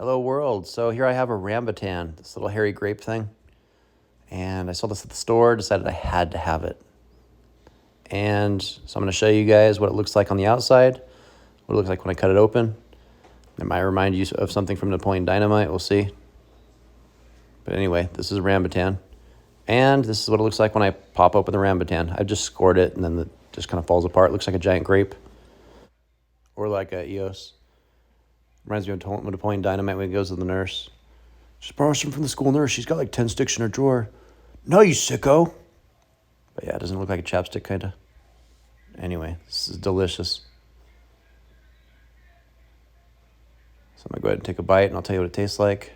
Hello world. So here I have a Rambutan, this little hairy grape thing. And I saw this at the store, decided I had to have it. And so I'm going to show you guys what it looks like on the outside, what it looks like when I cut it open. It might remind you of something from Napoleon Dynamite, we'll see. But anyway, this is a Rambutan. And this is what it looks like when I pop open the Rambutan. I've just scored it and then it just kind of falls apart. It looks like a giant grape. Or like a EOS. Reminds me of Napoleon Dynamite when he goes to the nurse. Just borrow some from the school nurse. She's got like 10 sticks in her drawer. No, you sicko. But yeah, it doesn't look like a chapstick, kind of. Anyway, this is delicious. So I'm going to go ahead and take a bite, and I'll tell you what it tastes like.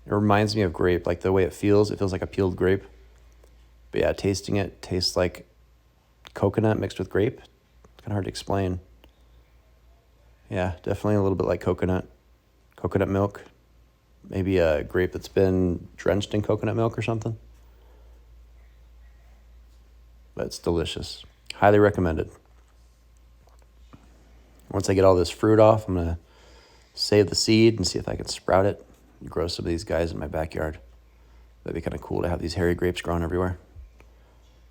It reminds me of grape, like the way it feels. It feels like a peeled grape. But yeah, tasting it tastes like coconut mixed with grape. It's kind of hard to explain. Yeah, definitely a little bit like coconut milk. Maybe a grape that's been drenched in coconut milk or something. But it's delicious. Highly recommended. Once I get all this fruit off, I'm going to save the seed and see if I can sprout it and grow some of these guys in my backyard. That'd be kind of cool to have these hairy grapes growing everywhere.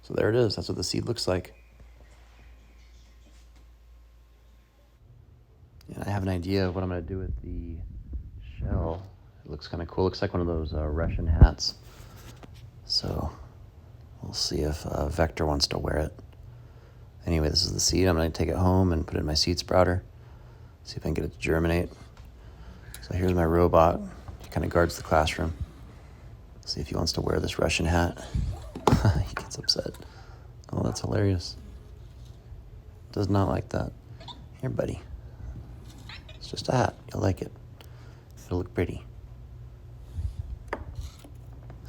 So there it is. That's what the seed looks like. And I have an idea of what I'm going to do with the shell. It looks kind of cool. It looks like one of those Russian hats. So we'll see if Vector wants to wear it. Anyway, this is the seed. I'm going to take it home and put it in my seed sprouter. See if I can get it to germinate. So here's my robot. He kind of guards the classroom. See if he wants to wear this Russian hat. He gets upset. Oh, that's hilarious. Does not like that. Here, buddy. It's just a hat. You'll like it. It'll look pretty.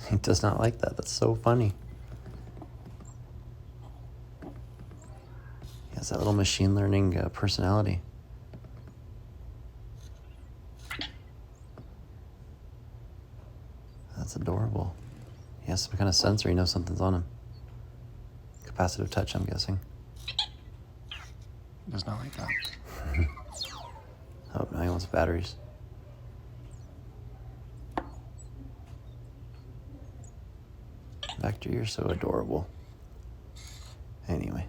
He does not like that. That's so funny. He has that little machine learning personality. That's adorable. He has some kind of sensor. He knows something's on him. Capacitive touch, I'm guessing. Does not like that. Oh, now he wants batteries. Vector, you're so adorable. Anyway,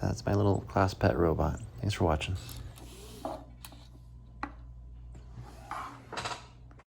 that's my little class pet robot. Thanks for watching.